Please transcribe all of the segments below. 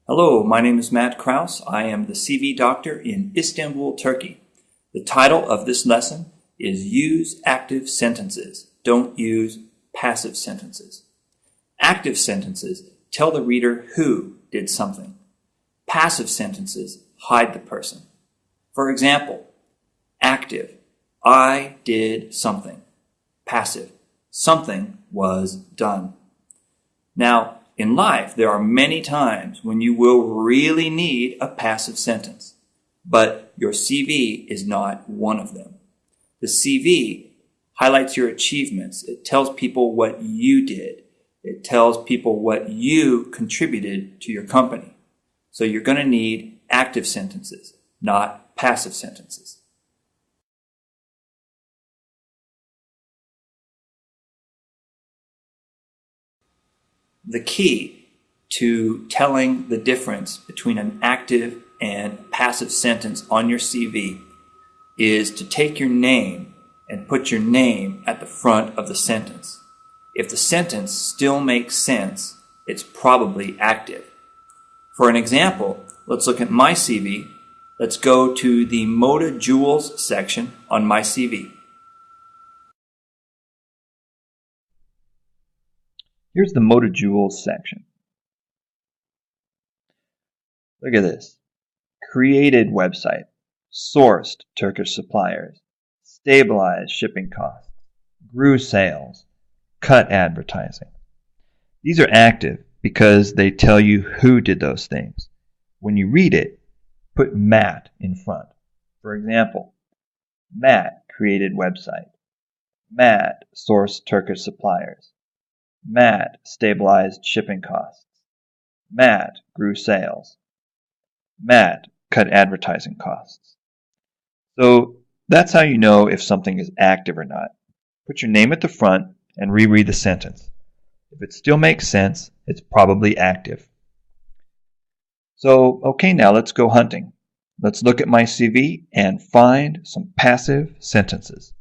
Hello, my name is Matt Kraus. I am the CV doctor in Istanbul, Turkey. The title of this lesson is Use Active Sentences. Don't use passive sentences. Active sentences tell the reader who did something. Passive sentences hide the person. For example, active, I did something. Passive, something was done. Now, in life, there are many times when you will really need a passive sentence, but your CV is not one of them. The CV highlights your achievements. It tells people what you did. It tells people what you contributed to your company. So you're going to need active sentences, not passive sentences. The key to telling the difference between an active and passive sentence on your CV is to take your name and put your name at the front of the sentence. If the sentence still makes sense, it's probably active. For an example, let's look at my CV. Let's go to the Moda Jewels section on my CV. Here's the Moda Jewels section. Look at this. Created website, sourced Turkish suppliers, stabilized shipping costs, grew sales, cut advertising. These are active because they tell you who did those things. When you read it, put Matt in front. For example, Matt created website. Matt sourced Turkish suppliers. Matt stabilized shipping costs. Matt grew sales. Matt cut advertising costs. So that's how you know if something is active or not. Put your name at the front and reread the sentence. If it still makes sense, it's probably active. So, okay, now let's go hunting. Let's look at my CV and find some passive sentences.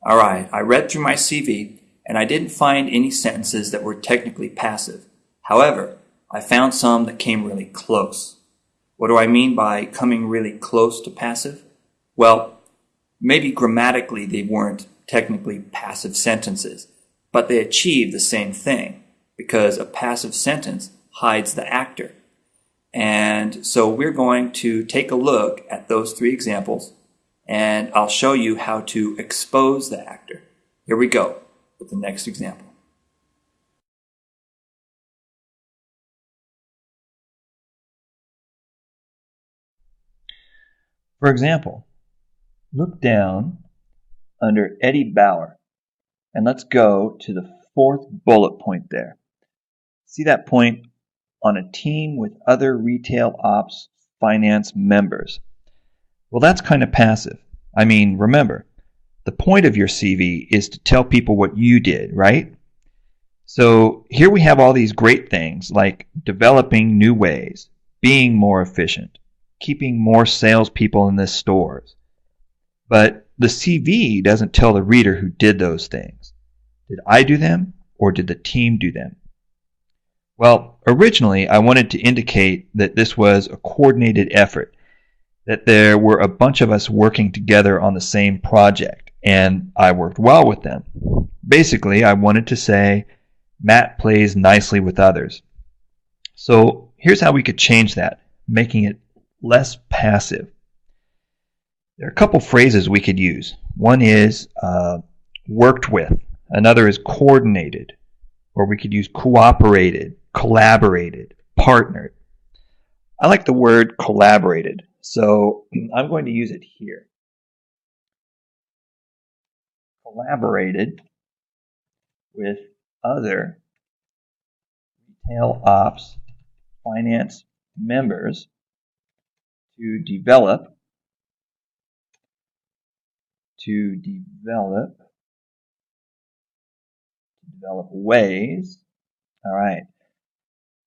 All right, I read through my CV and I didn't find any sentences that were technically passive. However, I found some that came really close. What do I mean by coming really close to passive? Well, maybe grammatically they weren't technically passive sentences, but they achieve the same thing because a passive sentence hides the actor. And so we're going to take a look at those three examples and I'll show you how to expose the actor. Here we go with the next example. For example, look down under Eddie Bauer and let's go to the fourth bullet point there. See that point on a team with other retail ops finance members? Well, that's kind of passive. I mean, remember, the point of your CV is to tell people what you did, right? So here we have all these great things like developing new ways, being more efficient, keeping more salespeople in the stores. But the CV doesn't tell the reader who did those things. Did I do them or did the team do them? Well, originally I wanted to indicate that this was a coordinated effort, that there were a bunch of us working together on the same project, and I worked well with them. Basically, I wanted to say, Matt plays nicely with others. So here's how we could change that, making it less passive. There are a couple phrases we could use. One is worked with. Another is coordinated. Or we could use cooperated, collaborated, partnered. I like the word collaborated, so I'm going to use it here. Collaborated with other retail ops finance members to develop ways. All right.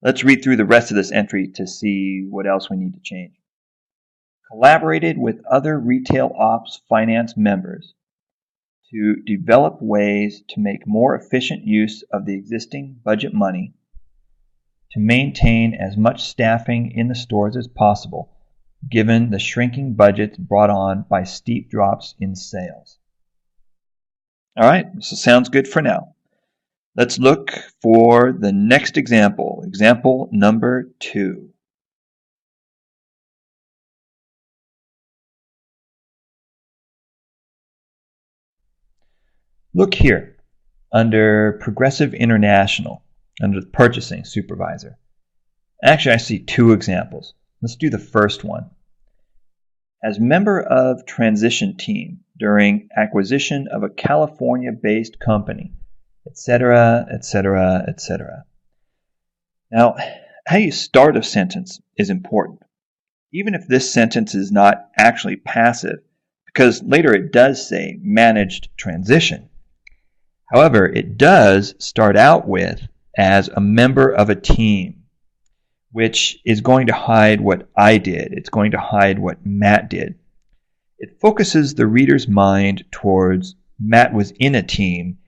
Let's read through the rest of this entry to see what else we need to change. Collaborated with other retail ops finance members to develop ways to make more efficient use of the existing budget money, to maintain as much staffing in the stores as possible, given the shrinking budgets brought on by steep drops in sales. All right, so sounds good for now. Let's look for the next example, example number 2. Look here, under Progressive International, under the Purchasing Supervisor. Actually, I see 2 examples. Let's do the first one. As member of transition team during acquisition of a California-based company, etc., etc., etc. Now, how you start a sentence is important, even if this sentence is not actually passive, because later it does say managed transition. However, it does start out with as a member of a team, which is going to hide what I did. It's going to hide what Matt did. It focuses the reader's mind towards Matt was in a team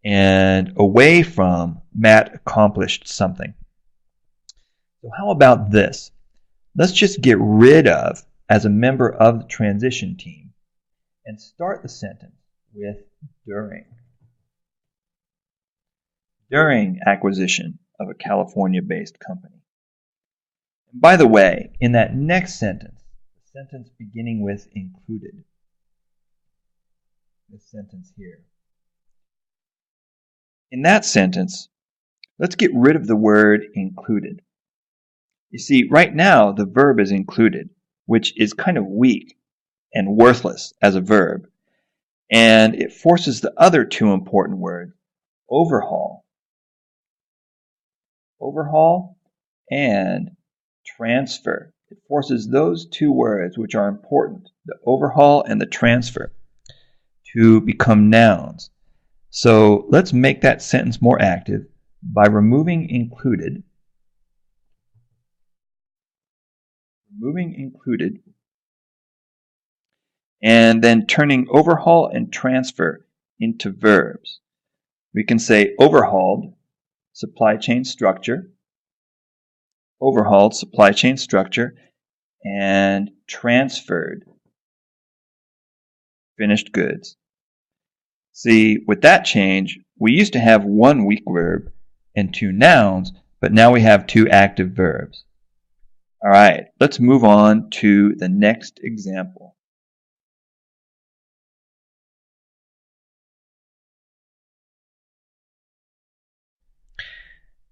and away from Matt accomplished something. So how about this? Let's just get rid of as a member of the transition team and start the sentence with during. During acquisition of a California-based company. And by the way, in that next sentence, the sentence beginning with included, this sentence here, in that sentence, let's get rid of the word included. You see, right now the verb is included, which is kind of weak and worthless as a verb, and it forces the other 2 important words, overhaul and transfer. It forces those 2 words, which are important, the overhaul and the transfer, to become nouns. So let's make that sentence more active by removing included, and then turning overhaul and transfer into verbs. We can say overhauled supply chain structure, and transferred finished goods. See, with that change, we used to have 1 weak verb and 2 nouns, but now we have 2 active verbs. All right, let's move on to the next example.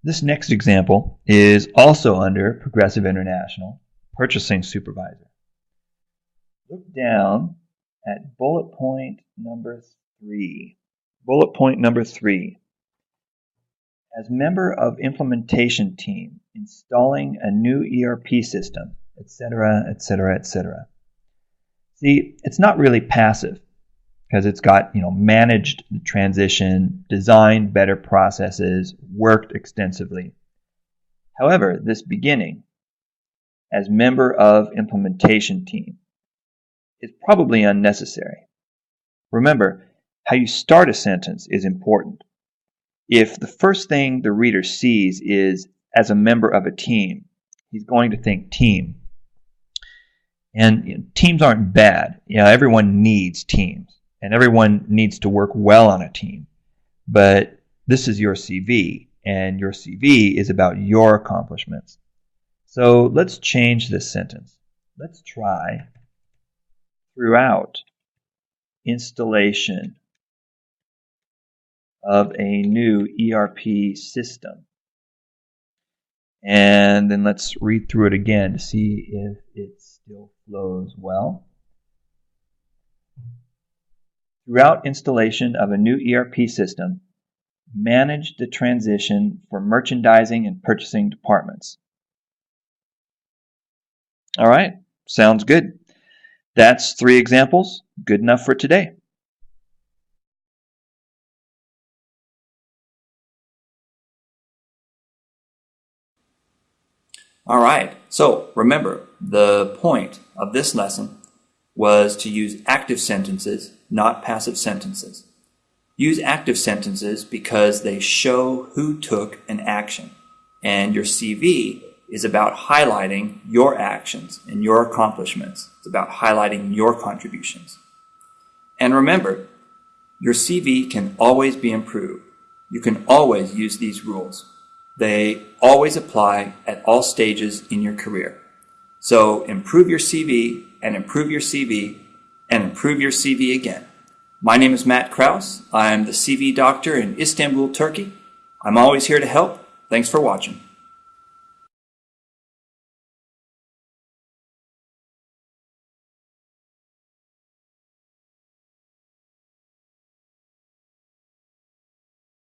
This next example is also under Progressive International, Purchasing Supervisor. Look down at bullet point number 3. Bullet point number 3. As member of implementation team, installing a new ERP system, etc., etc., etc. See, it's not really passive because it's got, managed the transition, designed better processes, worked extensively. However, this beginning, as member of implementation team, is probably unnecessary. Remember, how you start a sentence is important. If the first thing the reader sees is as a member of a team, he's going to think team. And teams aren't bad. Everyone needs teams, and everyone needs to work well on a team. But this is your CV, and your CV is about your accomplishments. So let's change this sentence. Let's try throughout installation of a new ERP system. And then let's read through it again to see if it still flows well. Throughout installation of a new ERP system, manage the transition for merchandising and purchasing departments. All right, sounds good. That's 3 examples. Good enough for today. All right, so remember, the point of this lesson was to use active sentences, not passive sentences. Use active sentences because they show who took an action. And your CV is about highlighting your actions and your accomplishments. It's about highlighting your contributions. And remember, your CV can always be improved. You can always use these rules. They always apply at all stages in your career. So improve your CV and improve your CV and improve your CV again. My name is Matt Kraus. I'm the CV doctor in Istanbul, Turkey. I'm always here to help. Thanks for watching.